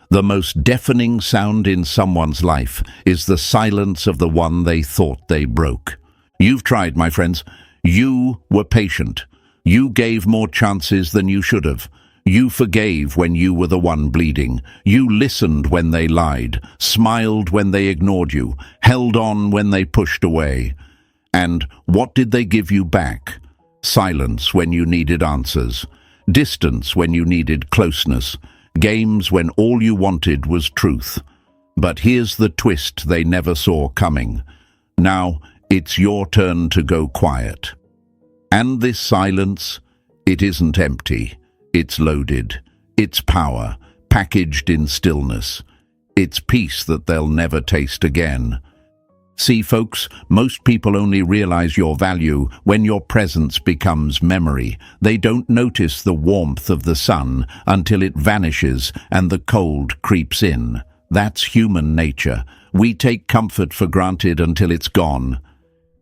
The most deafening sound in someone's life is the silence of the one they thought they broke. You've tried, my friends. You were patient. You gave more chances than you should have. You forgave when you were the one bleeding. You listened when they lied, smiled when they ignored you, held on when they pushed away. And what did they give you back? Silence when you needed answers. Distance when you needed closeness. Games when all you wanted was truth. But here's the twist they never saw coming. Now, it's your turn to go quiet. And this silence, it isn't empty. It's loaded. It's power, packaged in stillness. It's peace that they'll never taste again. See, folks, most people only realize your value when your presence becomes memory. They don't notice the warmth of the sun until it vanishes and the cold creeps in. That's human nature. We take comfort for granted until it's gone.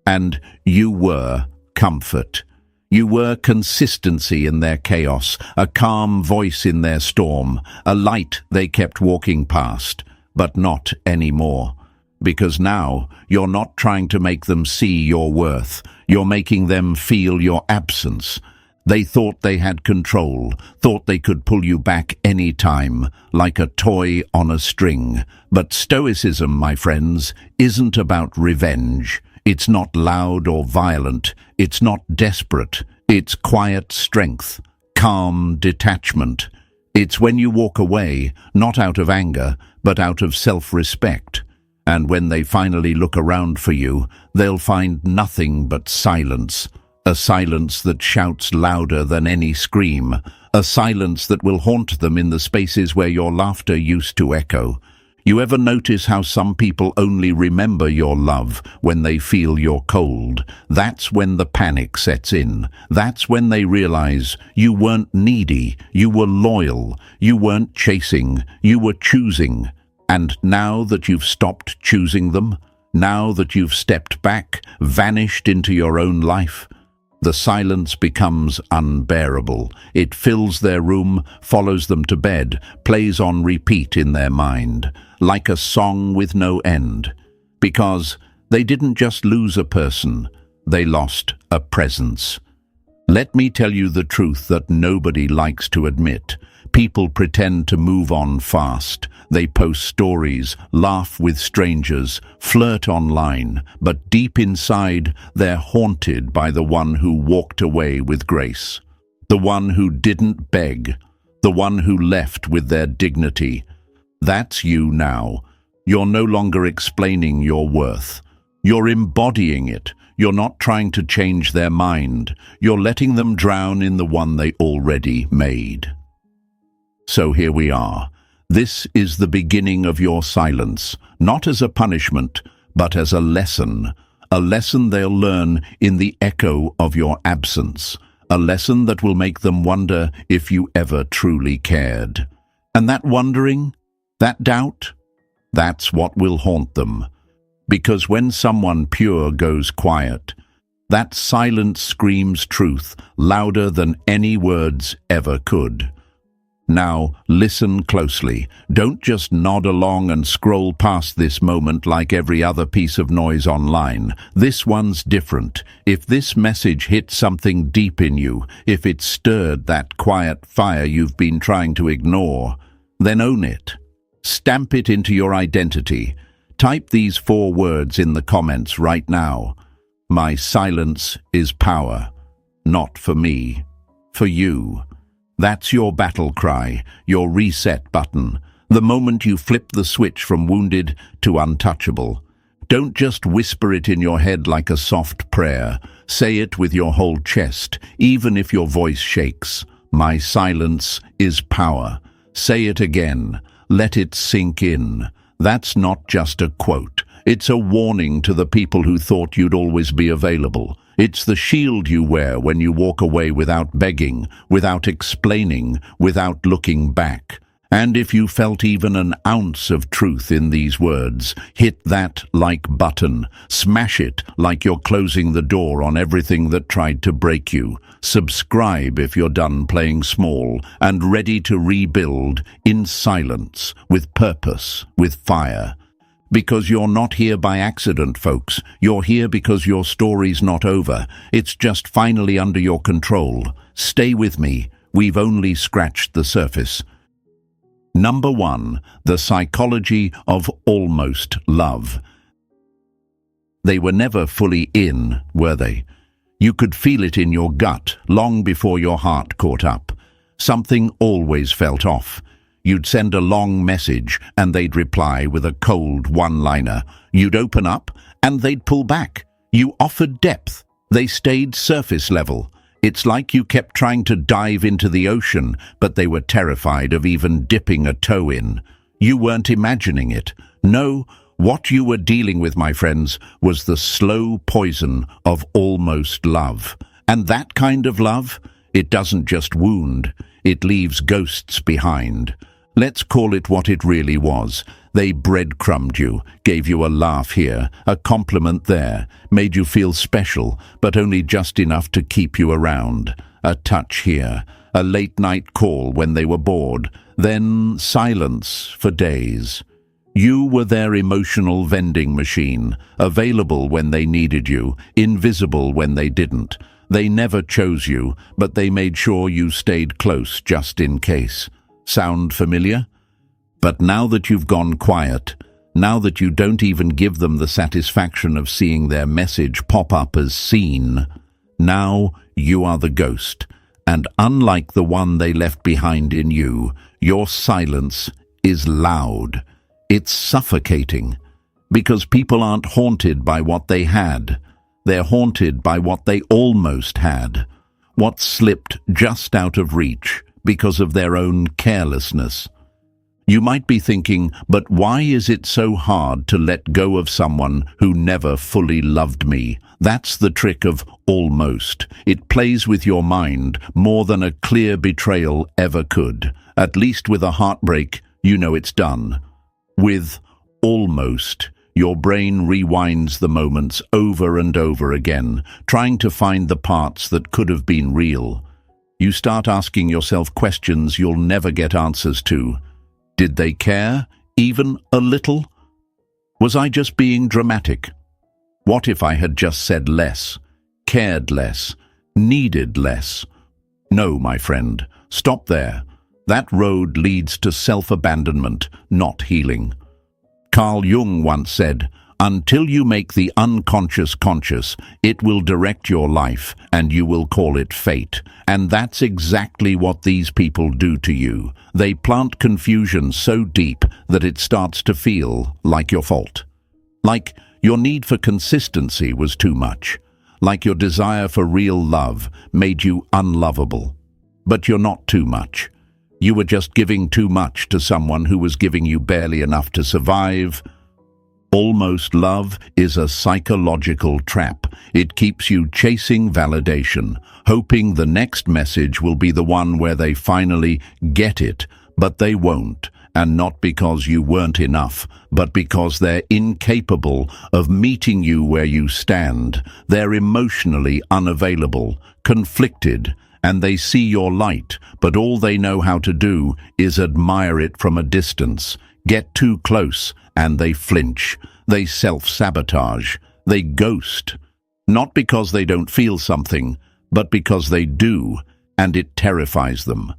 And you were comfort. You were consistency in their chaos, a calm voice in their storm, a light they kept walking past, but not anymore. Because now, you're not trying to make them see your worth. You're making them feel your absence. They thought they had control, thought they could pull you back any time, like a toy on a string. But Stoicism, my friends, isn't about revenge. It's not loud or violent. It's not desperate. It's quiet strength, calm detachment. It's when you walk away, not out of anger, but out of self-respect. And when they finally look around for you, they'll find nothing but silence. A silence that shouts louder than any scream. A silence that will haunt them in the spaces where your laughter used to echo. You ever notice how some people only remember your love when they feel you're cold? That's when the panic sets in. That's when they realize you weren't needy, you were loyal, you weren't chasing, you were choosing. And now that you've stopped choosing them, now that you've stepped back, vanished into your own life, the silence becomes unbearable. It fills their room, follows them to bed, plays on repeat in their mind, like a song with no end. Because they didn't just lose a person, they lost a presence. Let me tell you the truth that nobody likes to admit. People pretend to move on fast. They post stories, laugh with strangers, flirt online, but deep inside, they're haunted by the one who walked away with grace. The one who didn't beg. The one who left with their dignity. That's you now. You're no longer explaining your worth. You're embodying it. You're not trying to change their mind. You're letting them drown in the one they already made. So here we are. This is the beginning of your silence, not as a punishment, but as a lesson they'll learn in the echo of your absence, a lesson that will make them wonder if you ever truly cared. And that wondering, that doubt, that's what will haunt them. Because when someone pure goes quiet, that silence screams truth louder than any words ever could. Now, listen closely. Don't just nod along and scroll past this moment like every other piece of noise online. This one's different. If this message hit something deep in you, if it stirred that quiet fire you've been trying to ignore, then own it. Stamp it into your identity. Type these 4 words in the comments right now. My silence is power. Not for me, for you. That's your battle cry, your reset button, the moment you flip the switch from wounded to untouchable. Don't just whisper it in your head like a soft prayer. Say it with your whole chest, even if your voice shakes. My silence is power. Say it again. Let it sink in. That's not just a quote. It's a warning to the people who thought you'd always be available. It's the shield you wear when you walk away without begging, without explaining, without looking back. And if you felt even an ounce of truth in these words, hit that like button, smash it like you're closing the door on everything that tried to break you. Subscribe if you're done playing small and ready to rebuild in silence, with purpose, with fire. Because you're not here by accident, folks. You're here because your story's not over. It's just finally under your control. Stay with me. We've only scratched the surface. Number 1, the psychology of almost love. They were never fully in, were they? You could feel it in your gut long before your heart caught up. Something always felt off. You'd send a long message and they'd reply with a cold one-liner. You'd open up and they'd pull back. You offered depth. They stayed surface level. It's like you kept trying to dive into the ocean, but they were terrified of even dipping a toe in. You weren't imagining it. No, what you were dealing with, my friends, was the slow poison of almost love. And that kind of love, it doesn't just wound, it leaves ghosts behind. Let's call it what it really was. They breadcrumbed you, gave you a laugh here, a compliment there, made you feel special, but only just enough to keep you around. A touch here, a late-night call when they were bored, then silence for days. You were their emotional vending machine, available when they needed you, invisible when they didn't. They never chose you, but they made sure you stayed close just in case. Sound familiar? But now that you've gone quiet, now that you don't even give them the satisfaction of seeing their message pop up as seen, now you are the ghost. And unlike the one they left behind in you, your silence is loud. It's suffocating. Because people aren't haunted by what they had. They're haunted by what they almost had. What slipped just out of reach because of their own carelessness. You might be thinking, but why is it so hard to let go of someone who never fully loved me? That's the trick of almost. It plays with your mind more than a clear betrayal ever could. At least with a heartbreak, you know it's done. With almost, your brain rewinds the moments over and over again, trying to find the parts that could have been real. You start asking yourself questions you'll never get answers to. Did they care, even a little? Was I just being dramatic? What if I had just said less, cared less, needed less? No, my friend, stop there. That road leads to self-abandonment, not healing. Carl Jung once said, "Until you make the unconscious conscious, it will direct your life, and you will call it fate." And that's exactly what these people do to you. They plant confusion so deep that it starts to feel like your fault. Like your need for consistency was too much. Like your desire for real love made you unlovable. But you're not too much. You were just giving too much to someone who was giving you barely enough to survive. Almost love is a psychological trap. It keeps you chasing validation, hoping the next message will be the one where they finally get it, but they won't. And not because you weren't enough, but because they're incapable of meeting you where you stand. They're emotionally unavailable, conflicted, and they see your light, but all they know how to do is admire it from a distance. Get too close, and they flinch. They self-sabotage. They ghost. Not because they don't feel something, but because they do, and it terrifies them.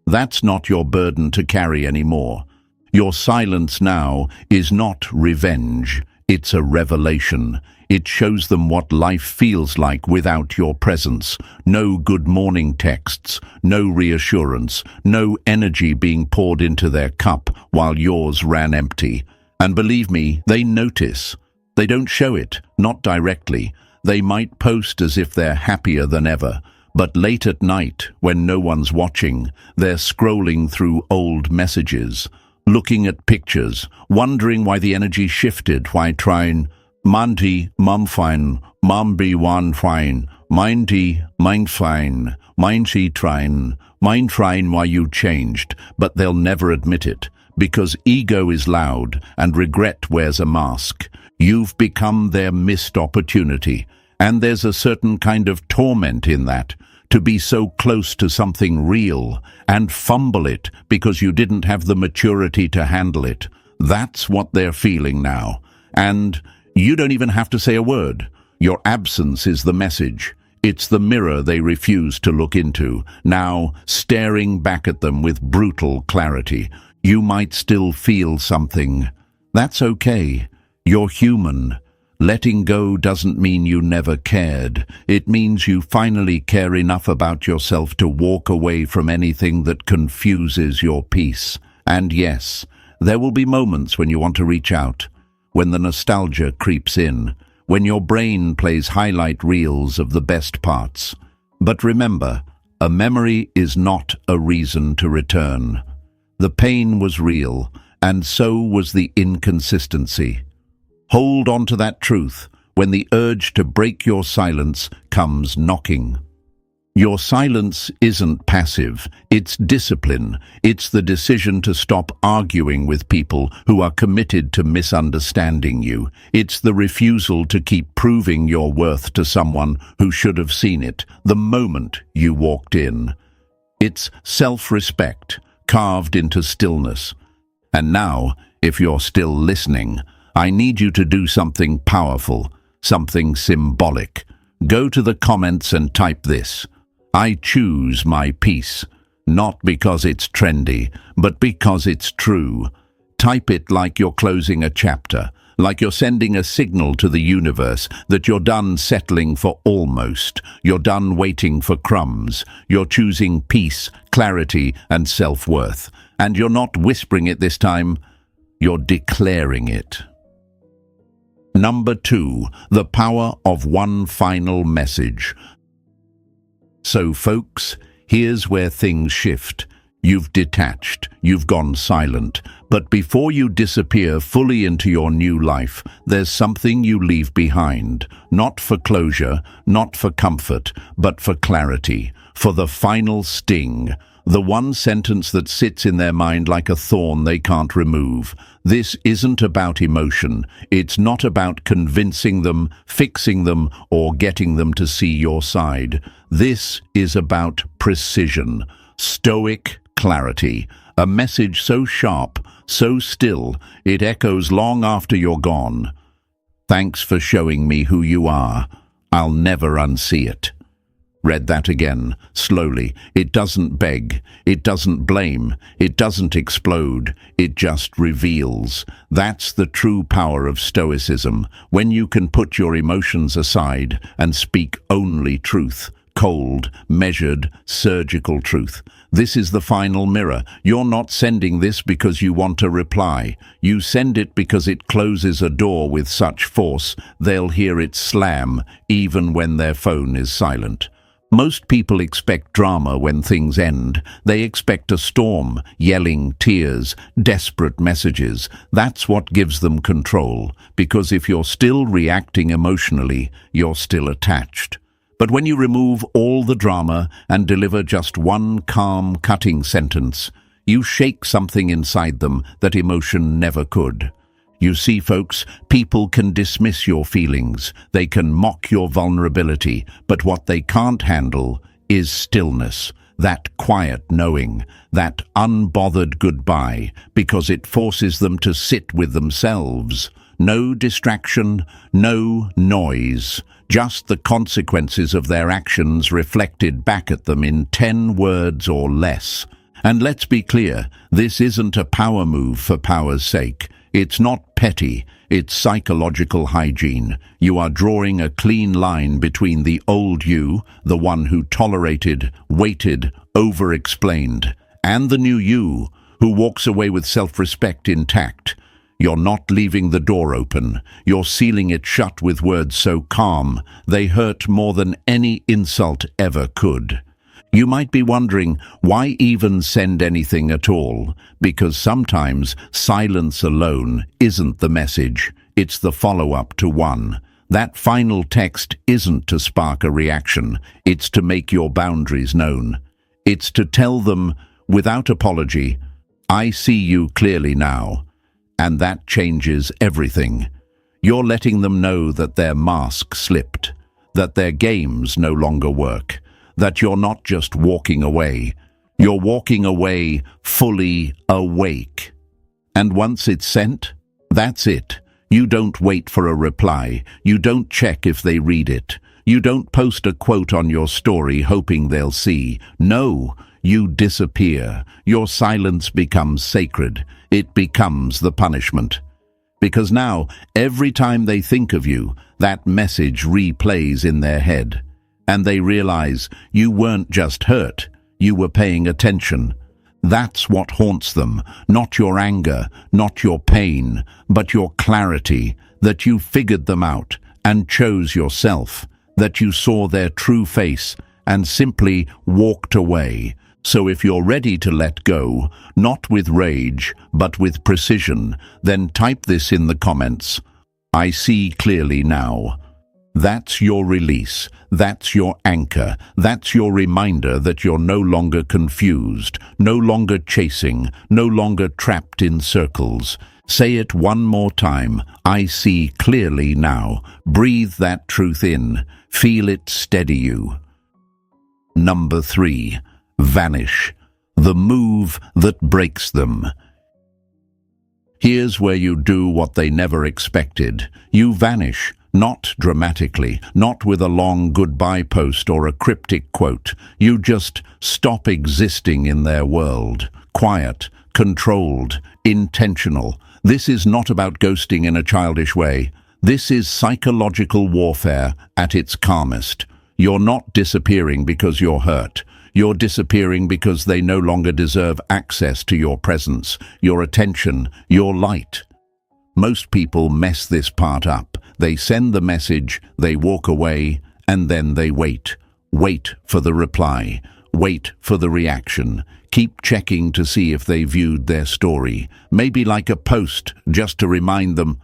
That's not your burden to carry anymore. Your silence now is not revenge. It's a revelation. It shows them what life feels like without your presence. No good morning texts, no reassurance, no energy being poured into their cup while yours ran empty. And believe me, they notice. They don't show it, not directly. They might post as if they're happier than ever. But late at night, when no one's watching, they're scrolling through old messages, looking at pictures, wondering why the energy shifted, why trying Manti, mum fine, mum be one fine, mindy, mind fine. Mind trying why you changed, but they'll never admit it, because ego is loud and regret wears a mask. You've become their missed opportunity, and there's a certain kind of torment in that, to be so close to something real and fumble it because you didn't have the maturity to handle it. That's what they're feeling now, and you don't even have to say a word. Your absence is the message. It's the mirror they refuse to look into, now staring back at them with brutal clarity. You might still feel something. That's okay. You're human. Letting go doesn't mean you never cared. It means you finally care enough about yourself to walk away from anything that confuses your peace. And yes, there will be moments when you want to reach out, when the nostalgia creeps in, when your brain plays highlight reels of the best parts. But remember, a memory is not a reason to return. The pain was real, and so was the inconsistency. Hold on to that truth when the urge to break your silence comes knocking. Your silence isn't passive, it's discipline. It's the decision to stop arguing with people who are committed to misunderstanding you. It's the refusal to keep proving your worth to someone who should have seen it the moment you walked in. It's self-respect carved into stillness. And now, if you're still listening, I need you to do something powerful, something symbolic. Go to the comments and type this: I choose my peace, not because it's trendy, but because it's true. Type it like you're closing a chapter, like you're sending a signal to the universe that you're done settling for almost. You're done waiting for crumbs. You're choosing peace, clarity, and self-worth. And you're not whispering it this time, you're declaring it. Number 2, the power of one final message. So folks, here's where things shift. You've detached, you've gone silent, but before you disappear fully into your new life, there's something you leave behind, not for closure, not for comfort, but for clarity, for the final sting, the one sentence that sits in their mind like a thorn they can't remove. This isn't about emotion. It's not about convincing them, fixing them, or getting them to see your side. This is about precision, Stoic clarity, a message so sharp, so still, it echoes long after you're gone. Thanks for showing me who you are. I'll never unsee it. Read that again, slowly. It doesn't beg, it doesn't blame, it doesn't explode, it just reveals. That's the true power of Stoicism, when you can put your emotions aside and speak only truth, cold, measured, surgical truth. This is the final mirror. You're not sending this because you want a reply. You send it because it closes a door with such force they'll hear it slam even when their phone is silent. Most people expect drama when things end. They expect a storm, yelling, tears, desperate messages. That's what gives them control, because if you're still reacting emotionally, you're still attached. But when you remove all the drama and deliver just one calm, cutting sentence, you shake something inside them that emotion never could. You see, folks, people can dismiss your feelings, they can mock your vulnerability, but what they can't handle is stillness, that quiet knowing, that unbothered goodbye, because it forces them to sit with themselves. No distraction, no noise, just the consequences of their actions reflected back at them in 10 words or less. And let's be clear, this isn't a power move for power's sake. It's not petty, it's psychological hygiene. You are drawing a clean line between the old you, the one who tolerated, waited, over-explained, and the new you, who walks away with self-respect intact. You're not leaving the door open. You're sealing it shut with words so calm, they hurt more than any insult ever could. You might be wondering, why even send anything at all? Because sometimes silence alone isn't the message, it's the follow-up to one. That final text isn't to spark a reaction, it's to make your boundaries known. It's to tell them, without apology, I see you clearly now. And that changes everything. You're letting them know that their mask slipped, that their games no longer work, that you're not just walking away. You're walking away fully awake. And once it's sent, that's it. You don't wait for a reply. You don't check if they read it. You don't post a quote on your story hoping they'll see. No, you disappear. Your silence becomes sacred. It becomes the punishment. Because now, every time they think of you, that message replays in their head. And they realize you weren't just hurt, you were paying attention. That's what haunts them, not your anger, not your pain, but your clarity, that you figured them out and chose yourself, that you saw their true face and simply walked away. So if you're ready to let go, not with rage, but with precision, then type this in the comments. I see clearly now. That's your release. That's your anchor. That's your reminder that you're no longer confused, no longer chasing, no longer trapped in circles. Say it one more time. I see clearly now. Breathe that truth in. Feel it steady you. Number 3. Vanish. The move that breaks them. Here's where you do what they never expected. You vanish. Not dramatically, not with a long goodbye post or a cryptic quote. You just stop existing in their world. Quiet, controlled, intentional. This is not about ghosting in a childish way. This is psychological warfare at its calmest. You're not disappearing because you're hurt. You're disappearing because they no longer deserve access to your presence, your attention, your light. Most people mess this part up. They send the message, they walk away, and then they wait. Wait for the reply. Wait for the reaction. Keep checking to see if they viewed their story. Maybe like a post, just to remind them,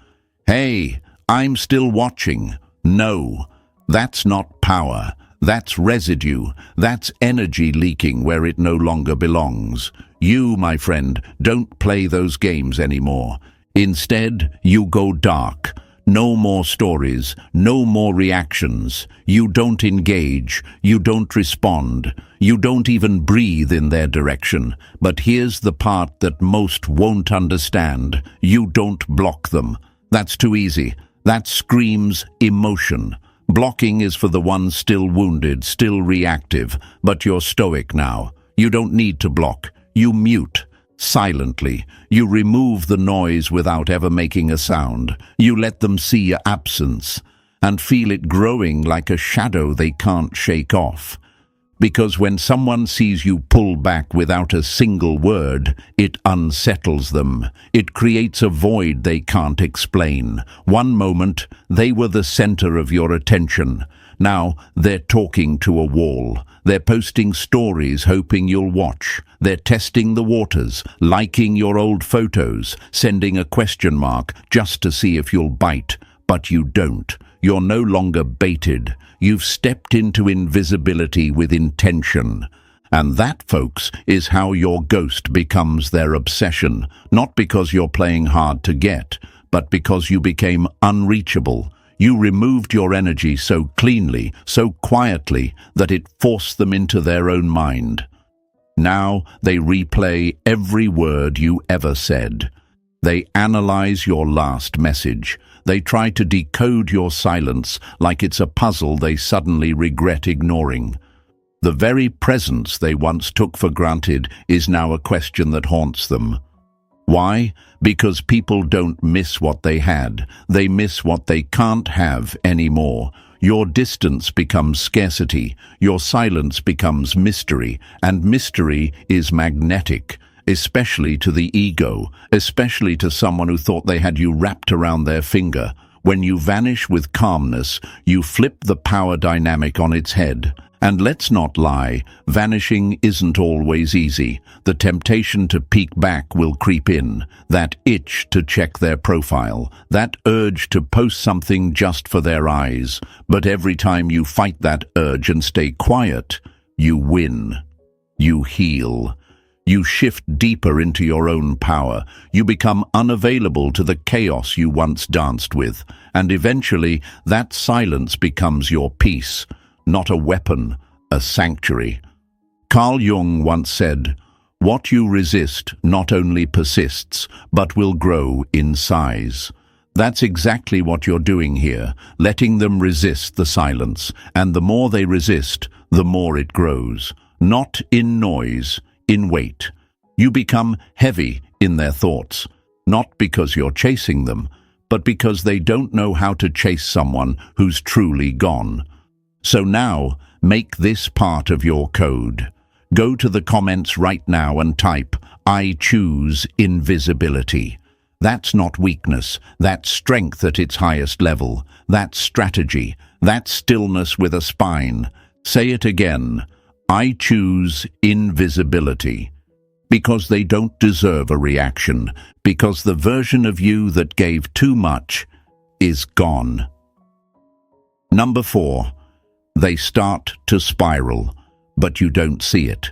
hey, I'm still watching. No, that's not power. That's residue. That's energy leaking where it no longer belongs. You, my friend, don't play those games anymore. Instead, you go dark. No more stories, no more reactions. You don't engage, you don't respond, you don't even breathe in their direction. But here's the part that most won't understand. You don't block them. That's too easy. That screams emotion. Blocking is for the ones still wounded, still reactive. But you're stoic now. You don't need to block. You mute. Silently, you remove the noise without ever making a sound. You let them see your absence and feel it growing like a shadow they can't shake off. Because when someone sees you pull back without a single word, it unsettles them. It creates a void they can't explain. One moment, they were the center of your attention. Now, they're talking to a wall. They're posting stories hoping you'll watch. They're testing the waters, liking your old photos, sending a question mark just to see if you'll bite. But you don't. You're no longer baited. You've stepped into invisibility with intention. And that, folks, is how your ghost becomes their obsession. Not because you're playing hard to get, but because you became unreachable. You removed your energy so cleanly, so quietly, that it forced them into their own mind. Now they replay every word you ever said. They analyze your last message. They try to decode your silence like it's a puzzle they suddenly regret ignoring. The very presence they once took for granted is now a question that haunts them. Why? Because people don't miss what they had. They miss what they can't have anymore. Your distance becomes scarcity. Your silence becomes mystery. And mystery is magnetic, especially to the ego, especially to someone who thought they had you wrapped around their finger. When you vanish with calmness, you flip the power dynamic on its head. And let's not lie, vanishing isn't always easy. The temptation to peek back will creep in, that itch to check their profile, that urge to post something just for their eyes. But every time you fight that urge and stay quiet, you win. You heal. You shift deeper into your own power. You become unavailable to the chaos you once danced with. And eventually, that silence becomes your peace. Not a weapon, a sanctuary. Carl Jung once said, "What you resist not only persists, but will grow in size." That's exactly what you're doing here, letting them resist the silence, and the more they resist, the more it grows. Not in noise, in weight. You become heavy in their thoughts, not because you're chasing them, but because they don't know how to chase someone who's truly gone. So now, make this part of your code. Go to the comments right now and type, "I choose invisibility." That's not weakness, that's strength at its highest level. That's strategy, that's stillness with a spine. Say it again, "I choose invisibility." Because they don't deserve a reaction, because the version of you that gave too much is gone. Number 4. They start to spiral, but you don't see it.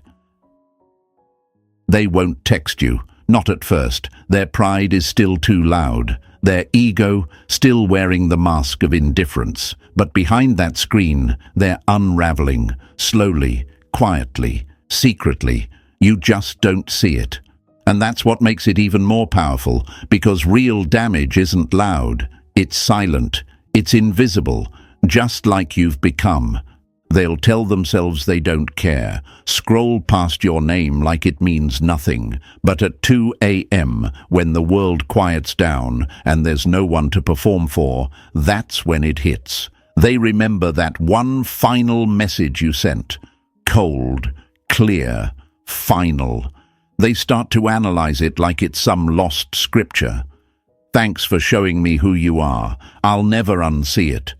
They won't text you, not at first. Their pride is still too loud, their ego still wearing the mask of indifference. But behind that screen, they're unraveling, slowly, quietly, secretly. You just don't see it. And that's what makes it even more powerful, because real damage isn't loud, it's silent, it's invisible. Just like you've become. They'll tell themselves they don't care, scroll past your name like it means nothing. But at 2 a.m., when the world quiets down and there's no one to perform for, that's when it hits. They remember that one final message you sent. Cold, clear, final. They start to analyze it like it's some lost scripture. "Thanks for showing me who you are. I'll never unsee it."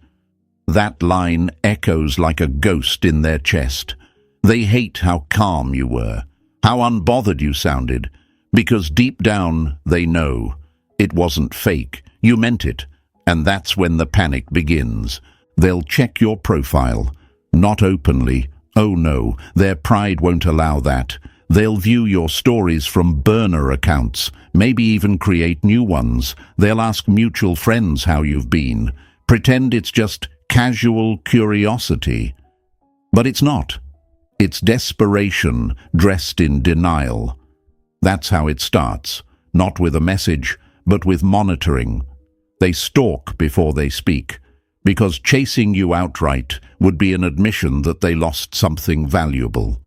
That line echoes like a ghost in their chest. They hate how calm you were, how unbothered you sounded, because deep down they know it wasn't fake, you meant it, and that's when the panic begins. They'll check your profile, not openly, oh no, their pride won't allow that. They'll view your stories from burner accounts, maybe even create new ones. They'll ask mutual friends how you've been, pretend it's just casual curiosity. But it's not. It's desperation dressed in denial. That's how it starts, not with a message, but with monitoring. They stalk before they speak, because chasing you outright would be an admission that they lost something valuable.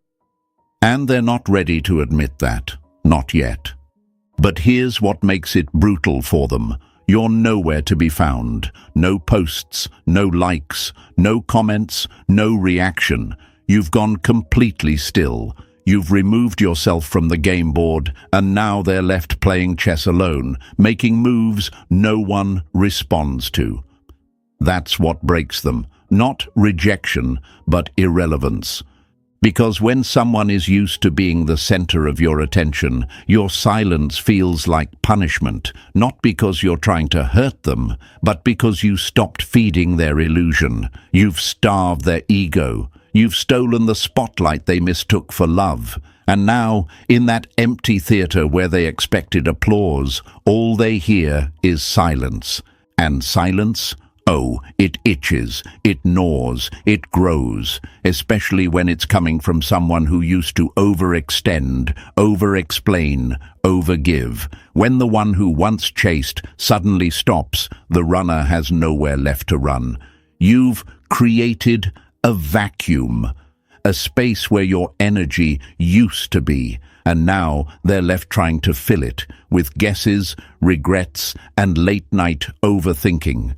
And they're not ready to admit that, not yet. But here's what makes it brutal for them. You're nowhere to be found. No posts, no likes, no comments, no reaction. You've gone completely still. You've removed yourself from the game board, and now they're left playing chess alone, making moves no one responds to. That's what breaks them. Not rejection, but irrelevance. Because when someone is used to being the center of your attention, your silence feels like punishment, not because you're trying to hurt them, but because you stopped feeding their illusion. You've starved their ego. You've stolen the spotlight they mistook for love. And now, in that empty theater where they expected applause, all they hear is silence. And silence? Oh, it itches, it gnaws, it grows, especially when it's coming from someone who used to overextend, over-explain, overgive. When the one who once chased suddenly stops, the runner has nowhere left to run. You've created a vacuum, a space where your energy used to be, and now they're left trying to fill it with guesses, regrets, and late-night overthinking.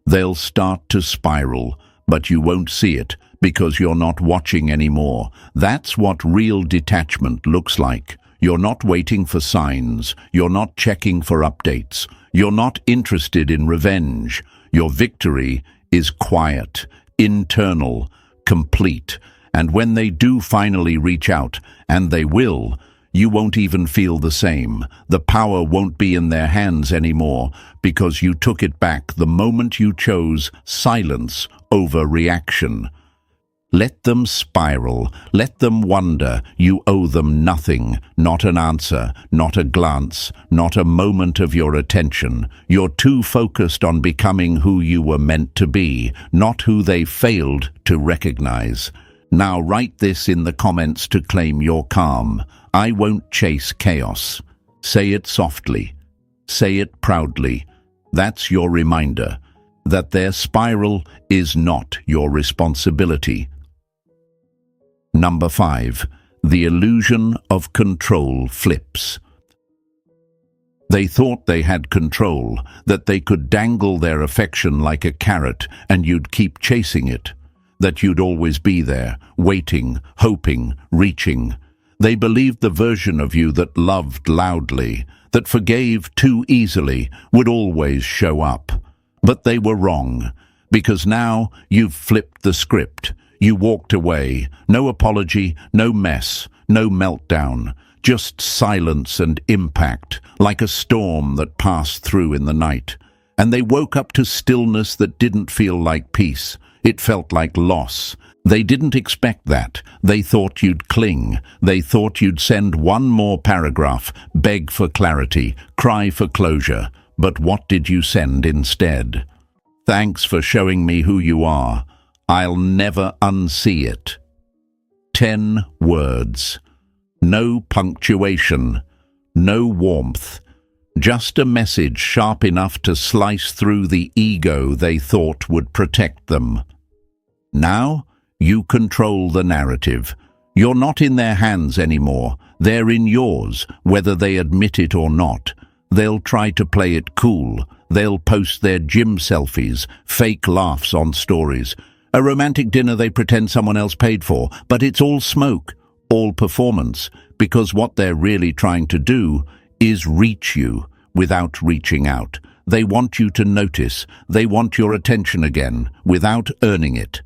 They'll start to spiral, but you won't see it because you're not watching anymore. That's what real detachment looks like. You're not waiting for signs. You're not checking for updates. You're not interested in revenge. Your victory is quiet, internal, complete. And when they do finally reach out, and they will, you won't even feel the same. The power won't be in their hands anymore because you took it back the moment you chose silence over reaction. Let them spiral. Let them wonder. You owe them nothing, not an answer, not a glance, not a moment of your attention. You're too focused on becoming who you were meant to be, not who they failed to recognize. Now write this in the comments to claim your calm. I won't chase chaos. Say it softly. Say it proudly. That's your reminder that their spiral is not your responsibility. Number 5. The illusion of control flips. They thought they had control, that they could dangle their affection like a carrot and you'd keep chasing it, that you'd always be there, waiting, hoping, reaching. They believed the version of you that loved loudly, that forgave too easily, would always show up. But they were wrong, because now you've flipped the script. You walked away. No apology, no mess, no meltdown. Just silence and impact, like a storm that passed through in the night. And they woke up to stillness that didn't feel like peace. It felt like loss. They didn't expect that. They thought you'd cling. They thought you'd send one more paragraph, beg for clarity, cry for closure. But what did you send instead? Thanks for showing me who you are. I'll never unsee it. 10 words. No punctuation. No warmth. Just a message sharp enough to slice through the ego they thought would protect them. Now, you control the narrative. You're not in their hands anymore. They're in yours, whether they admit it or not. They'll try to play it cool. They'll post their gym selfies, fake laughs on stories. A romantic dinner they pretend someone else paid for, but it's all smoke, all performance, because what they're really trying to do is reach you without reaching out. They want you to notice. They want your attention again, without earning it.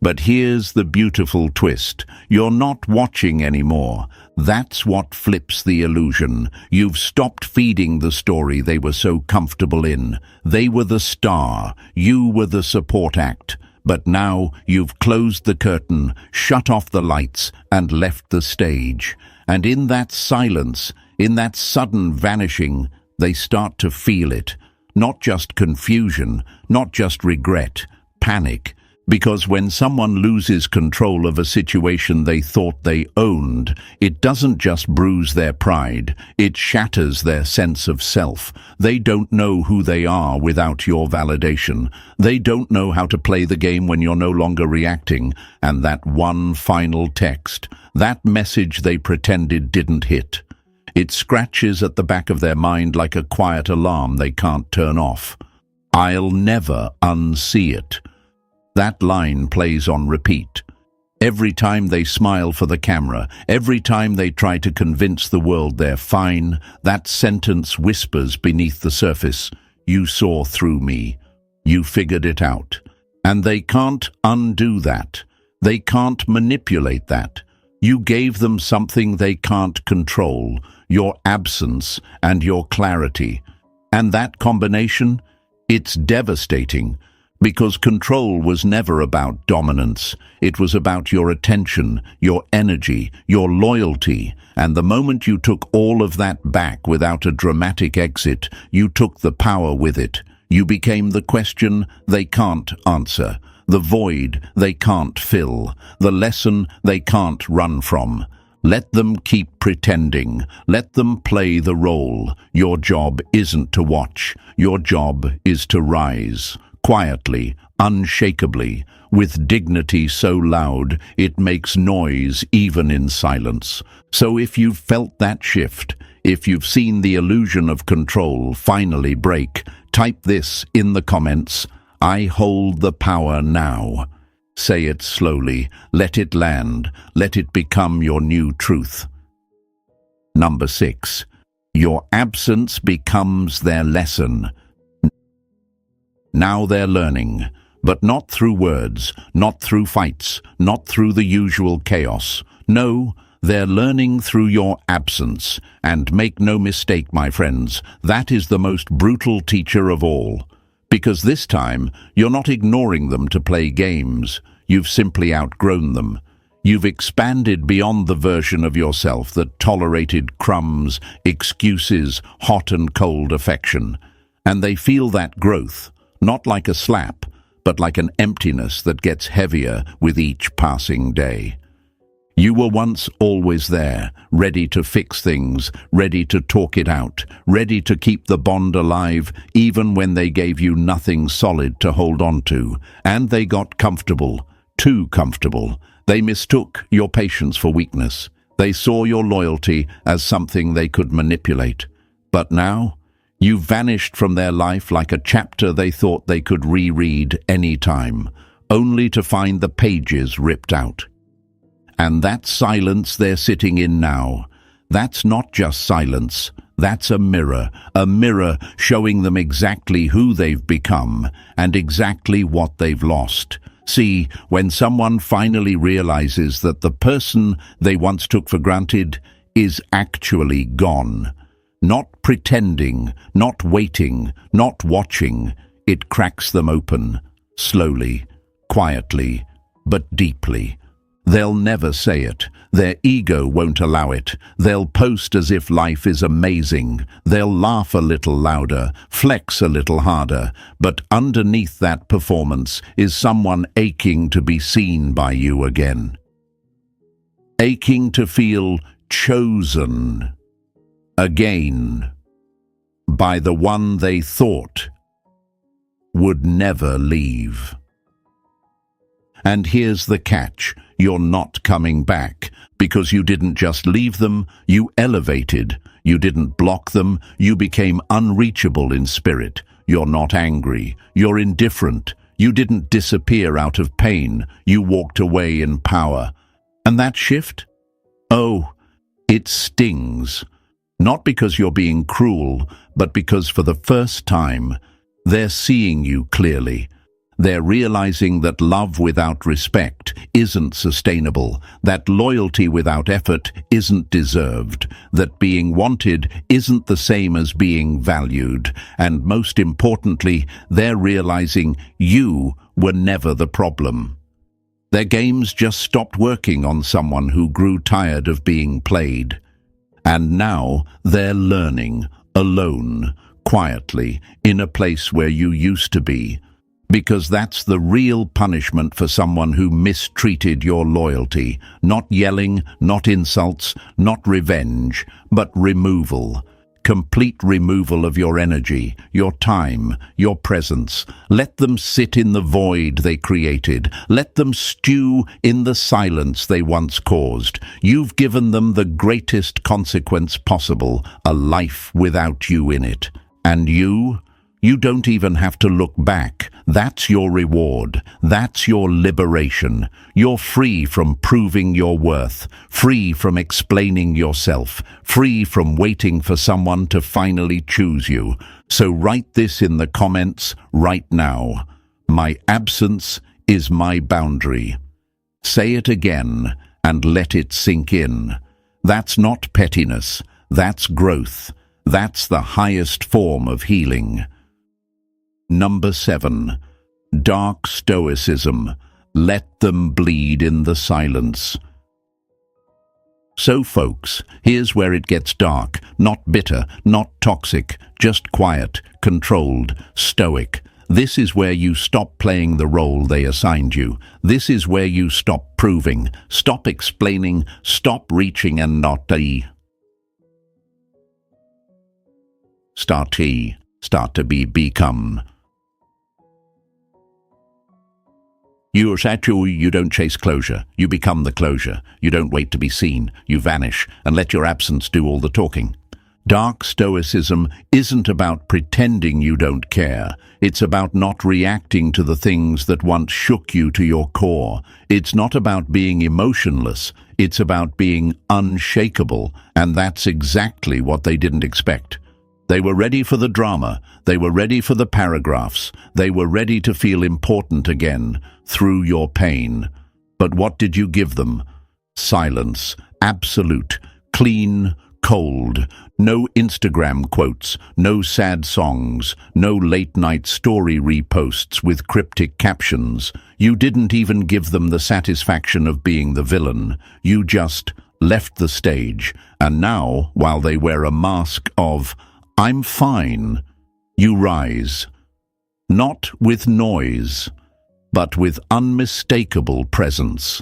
But here's the beautiful twist. You're not watching anymore. That's what flips the illusion. You've stopped feeding the story they were so comfortable in. They were the star. You were the support act. But now you've closed the curtain, shut off the lights, and left the stage. And in that silence, in that sudden vanishing, they start to feel it. Not just confusion, not just regret, panic. Because when someone loses control of a situation they thought they owned, it doesn't just bruise their pride, it shatters their sense of self. They don't know who they are without your validation. They don't know how to play the game when you're no longer reacting. And that one final text, that message they pretended didn't hit, it scratches at the back of their mind like a quiet alarm they can't turn off. I'll never unsee it. That line plays on repeat. Every time they smile for the camera, every time they try to convince the world they're fine, that sentence whispers beneath the surface, "You saw through me. You figured it out." And they can't undo that. They can't manipulate that. You gave them something they can't control, your absence and your clarity. And that combination, it's devastating. Because control was never about dominance. It was about your attention, your energy, your loyalty. And the moment you took all of that back without a dramatic exit, you took the power with it. You became the question they can't answer, the void they can't fill, the lesson they can't run from. Let them keep pretending. Let them play the role. Your job isn't to watch. Your job is to rise. Quietly, unshakably, with dignity so loud it makes noise even in silence. So if you've felt that shift, if you've seen the illusion of control finally break, type this in the comments: I hold the power now. Say it slowly, let it land, let it become your new truth. Number 6. Your absence becomes their lesson. Now they're learning. But not through words, not through fights, not through the usual chaos. No, they're learning through your absence. And make no mistake, my friends, that is the most brutal teacher of all. Because this time, you're not ignoring them to play games. You've simply outgrown them. You've expanded beyond the version of yourself that tolerated crumbs, excuses, hot and cold affection. And they feel that growth, not like a slap, but like an emptiness that gets heavier with each passing day. You were once always there, ready to fix things, ready to talk it out, ready to keep the bond alive, even when they gave you nothing solid to hold on to. And they got comfortable, too comfortable. They mistook your patience for weakness. They saw your loyalty as something they could manipulate. But now, you've vanished from their life like a chapter they thought they could reread any time, only to find the pages ripped out. And that silence they're sitting in now, that's not just silence, that's a mirror showing them exactly who they've become and exactly what they've lost. See, when someone finally realizes that the person they once took for granted is actually gone, not pretending, not waiting, not watching, it cracks them open, slowly, quietly, but deeply. They'll never say it. Their ego won't allow it. They'll post as if life is amazing. They'll laugh a little louder, flex a little harder. But underneath that performance is someone aching to be seen by you again. Aching to feel chosen again by the one they thought would never leave. And here's the catch. You're not coming back, because you didn't just leave them, you elevated. You didn't block them, you became unreachable in spirit. You're not angry, you're indifferent. You didn't disappear out of pain, you walked away in power. And that shift? Oh, it stings. Not because you're being cruel, but because for the first time, they're seeing you clearly. They're realizing that love without respect isn't sustainable, that loyalty without effort isn't deserved, that being wanted isn't the same as being valued, and most importantly, they're realizing you were never the problem. Their games just stopped working on someone who grew tired of being played. And now they're learning, alone, quietly, in a place where you used to be. Because that's the real punishment for someone who mistreated your loyalty. Not yelling, not insults, not revenge, but removal. Complete removal of your energy, your time, your presence. Let them sit in the void they created. Let them stew in the silence they once caused. You've given them the greatest consequence possible, a life without you in it. And you don't even have to look back. That's your reward. That's your liberation. You're free from proving your worth, free from explaining yourself, free from waiting for someone to finally choose you. So write this in the comments right now. My absence is my boundary. Say it again and let it sink in. That's not pettiness. That's growth. That's the highest form of healing. Number 7. Dark Stoicism. Let them bleed in the silence. So folks, here's where it gets dark. Not bitter, not toxic, just quiet, controlled, stoic. This is where you stop playing the role they assigned you. This is where you stop proving, stop explaining, stop reaching and not start to become. You don't chase closure. You become the closure. You don't wait to be seen. You vanish and let your absence do all the talking. Dark Stoicism isn't about pretending you don't care. It's about not reacting to the things that once shook you to your core. It's not about being emotionless. It's about being unshakable, and that's exactly what they didn't expect. They were ready for the drama. They were ready for the paragraphs. They were ready to feel important again through your pain. But what did you give them? Silence. Absolute. Clean. Cold. No Instagram quotes. No sad songs. No late-night story reposts with cryptic captions. You didn't even give them the satisfaction of being the villain. You just left the stage. And now, while they wear a mask of "I'm fine," you rise. Not with noise, but with unmistakable presence.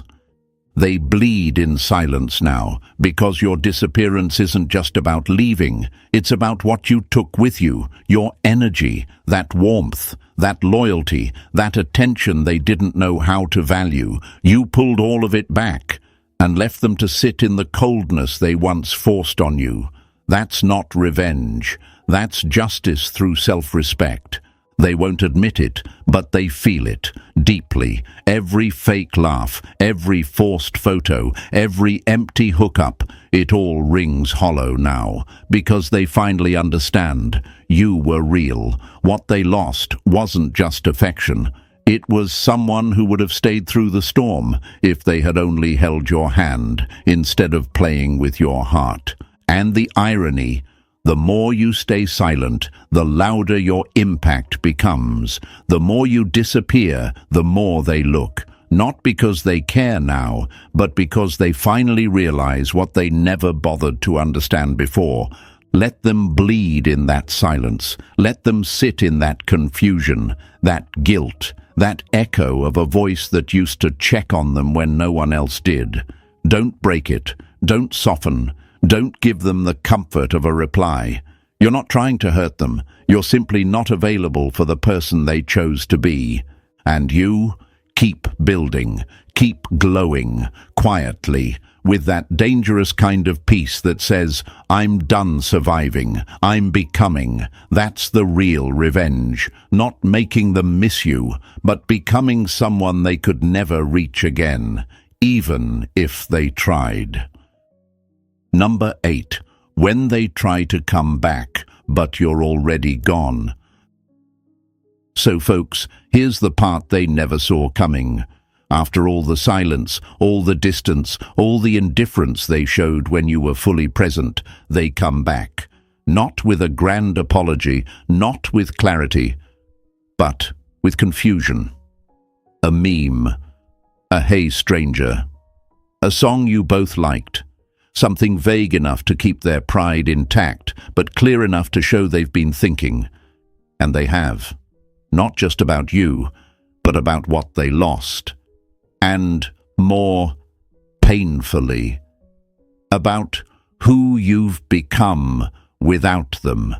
They bleed in silence now, because your disappearance isn't just about leaving. It's about what you took with you, your energy, that warmth, that loyalty, that attention they didn't know how to value. You pulled all of it back and left them to sit in the coldness they once forced on you. That's not revenge. That's justice through self-respect. They won't admit it, but they feel it, deeply. Every fake laugh, every forced photo, every empty hookup, it all rings hollow now, because they finally understand you were real. What they lost wasn't just affection. It was someone who would have stayed through the storm if they had only held your hand instead of playing with your heart. And the irony: the more you stay silent, the louder your impact becomes. The more you disappear, the more they look. Not because they care now, but because they finally realize what they never bothered to understand before. Let them bleed in that silence. Let them sit in that confusion, that guilt, that echo of a voice that used to check on them when no one else did. Don't break it. Don't soften. Don't give them the comfort of a reply. You're not trying to hurt them. You're simply not available for the person they chose to be. And you keep building, keep glowing, quietly, with that dangerous kind of peace that says, "I'm done surviving, I'm becoming." That's the real revenge. Not making them miss you, but becoming someone they could never reach again, even if they tried. Number 8. When they try to come back, but you're already gone. So folks, here's the part they never saw coming. After all the silence, all the distance, all the indifference they showed when you were fully present, they come back. Not with a grand apology, not with clarity, but with confusion. A meme. A "Hey stranger." A song you both liked. Something vague enough to keep their pride intact, but clear enough to show they've been thinking. And they have. Not just about you, but about what they lost. And more painfully, about who you've become without them.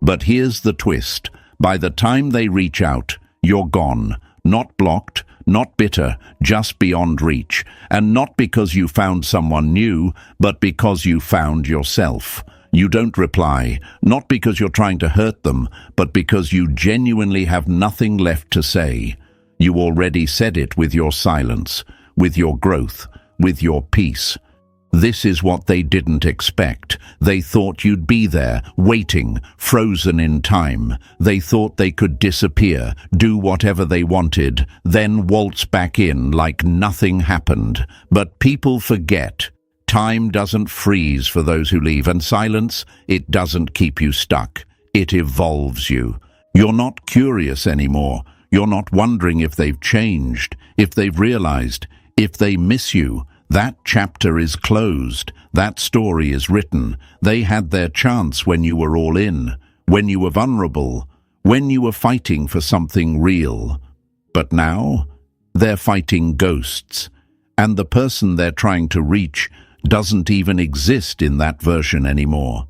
But here's the twist. By the time they reach out, you're gone. Not blocked, not bitter, just beyond reach. And not because you found someone new, but because you found yourself. You don't reply, not because you're trying to hurt them, but because you genuinely have nothing left to say. You already said it with your silence, with your growth, with your peace. This is what they didn't expect. They thought you'd be there, waiting, frozen in time. They thought they could disappear, do whatever they wanted, then waltz back in like nothing happened. But people forget. Time doesn't freeze for those who leave, and silence, it doesn't keep you stuck. It evolves you. You're not curious anymore. You're not wondering if they've changed, if they've realized, if they miss you. That chapter is closed. That story is written. They had their chance when you were all in, when you were vulnerable, when you were fighting for something real. But now, they're fighting ghosts, and the person they're trying to reach doesn't even exist in that version anymore.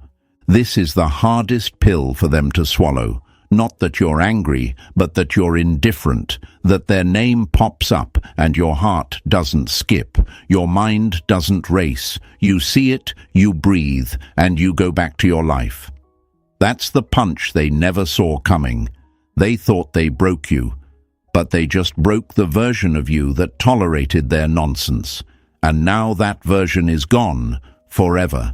This is the hardest pill for them to swallow. Not that you're angry, but that you're indifferent, that their name pops up and your heart doesn't skip, your mind doesn't race. You see it, you breathe, and you go back to your life. That's the punch they never saw coming. They thought they broke you, but they just broke the version of you that tolerated their nonsense. And now that version is gone, forever.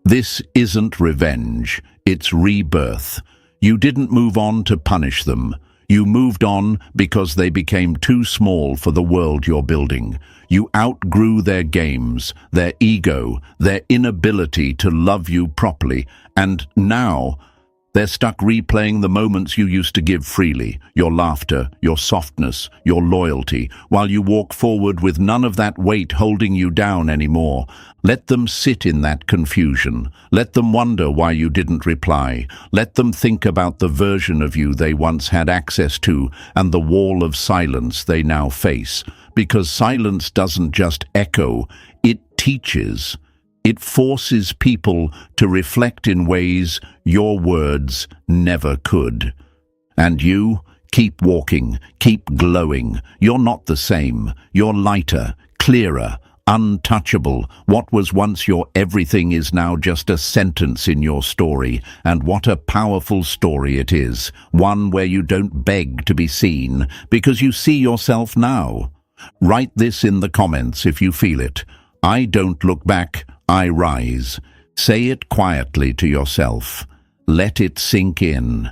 This isn't revenge, it's rebirth. You didn't move on to punish them. You moved on because they became too small for the world you're building. You outgrew their games, their ego, their inability to love you properly, and now they're stuck replaying the moments you used to give freely, your laughter, your softness, your loyalty, while you walk forward with none of that weight holding you down anymore. Let them sit in that confusion. Let them wonder why you didn't reply. Let them think about the version of you they once had access to and the wall of silence they now face. Because silence doesn't just echo, it teaches. It forces people to reflect in ways your words never could. And you, keep walking, keep glowing. You're not the same. You're lighter, clearer, untouchable. What was once your everything is now just a sentence in your story. And what a powerful story it is. One where you don't beg to be seen, because you see yourself now. Write this in the comments if you feel it. I don't look back, I rise. Say it quietly to yourself. Let it sink in.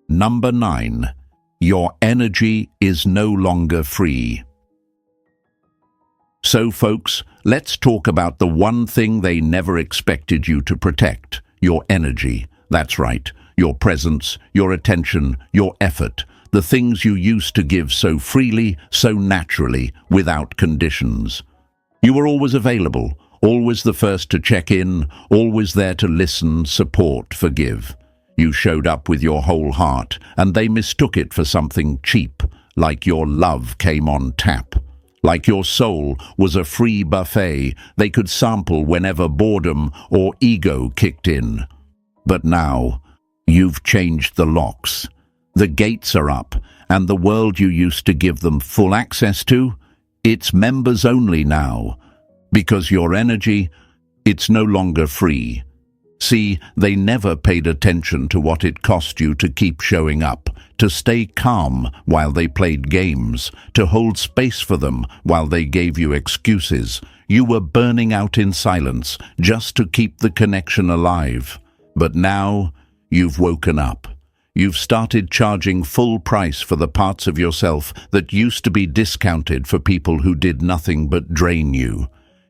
Number 9. Your energy is no longer free. So, folks, let's talk about the one thing they never expected you to protect. Your energy. That's right. Your presence, your attention, your effort. The things you used to give so freely, so naturally, without conditions. You were always available, always the first to check in, always there to listen, support, forgive. You showed up with your whole heart, and they mistook it for something cheap, like your love came on tap. Like your soul was a free buffet they could sample whenever boredom or ego kicked in. But now, you've changed the locks. The gates are up, and the world you used to give them full access to, it's members only now. Because your energy, it's no longer free. See, they never paid attention to what it cost you to keep showing up, to stay calm while they played games, to hold space for them while they gave you excuses. You were burning out in silence just to keep the connection alive. But now, you've woken up. You've started charging full price for the parts of yourself that used to be discounted for people who did nothing but drain you.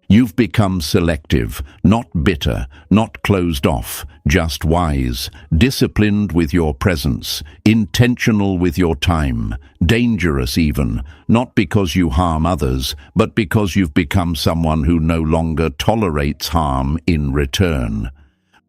You've become selective, not bitter, not closed off, just wise, disciplined with your presence, intentional with your time, dangerous even, not because you harm others, but because you've become someone who no longer tolerates harm in return.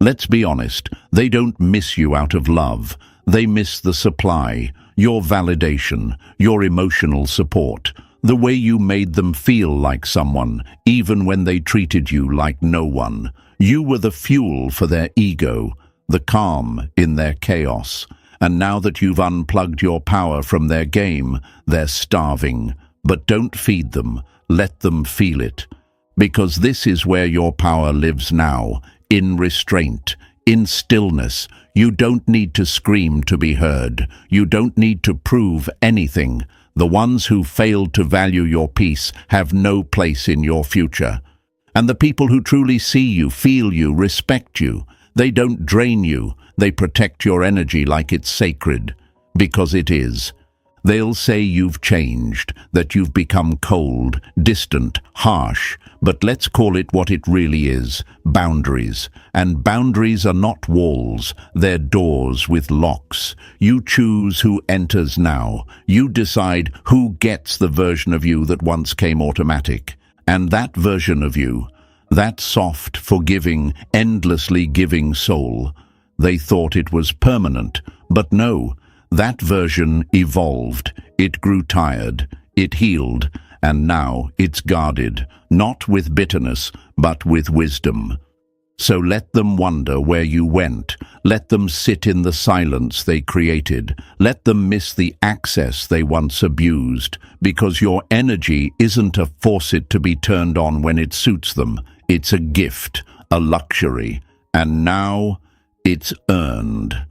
Let's be honest, they don't miss you out of love. They miss the supply, your validation, your emotional support, the way you made them feel like someone, even when they treated you like no one. You were the fuel for their ego, the calm in their chaos. And now that you've unplugged your power from their game, they're starving. But don't feed them, let them feel it. Because this is where your power lives now, in restraint, in stillness. You don't need to scream to be heard. You don't need to prove anything. The ones who failed to value your peace have no place in your future. And the people who truly see you, feel you, respect you, they don't drain you. They protect your energy like it's sacred, because it is. They'll say you've changed, that you've become cold, distant, harsh, but let's call it what it really is, boundaries. And boundaries are not walls, they're doors with locks. You choose who enters now. You decide who gets the version of you that once came automatic. And that version of you, that soft, forgiving, endlessly giving soul, they thought it was permanent, but no. That version evolved, it grew tired, it healed, and now it's guarded, not with bitterness, but with wisdom. So let them wonder where you went, let them sit in the silence they created, let them miss the access they once abused, because your energy isn't a faucet to be turned on when it suits them, it's a gift, a luxury, and now it's earned.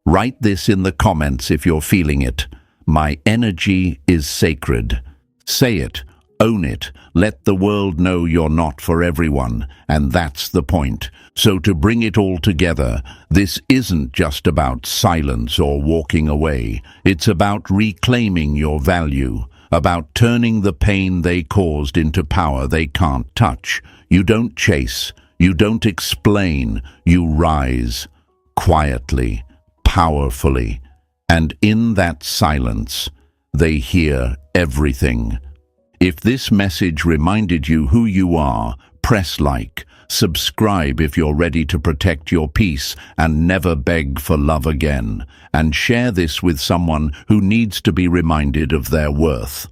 Write this in the comments if you're feeling it. My energy is sacred. Say it Own it. Let the world know you're not for everyone, and that's the point. So to bring it all together, this isn't just about silence or walking away. It's about reclaiming your value, about turning the pain they caused into power they can't touch. You don't chase, you don't explain, you rise, quietly, powerfully, and in that silence, they hear everything. If this message reminded you who you are, press like, subscribe if you're ready to protect your peace and never beg for love again, and share this with someone who needs to be reminded of their worth.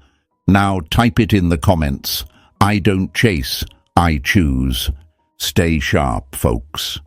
Now type it in the comments. I don't chase, I choose. Stay sharp, folks.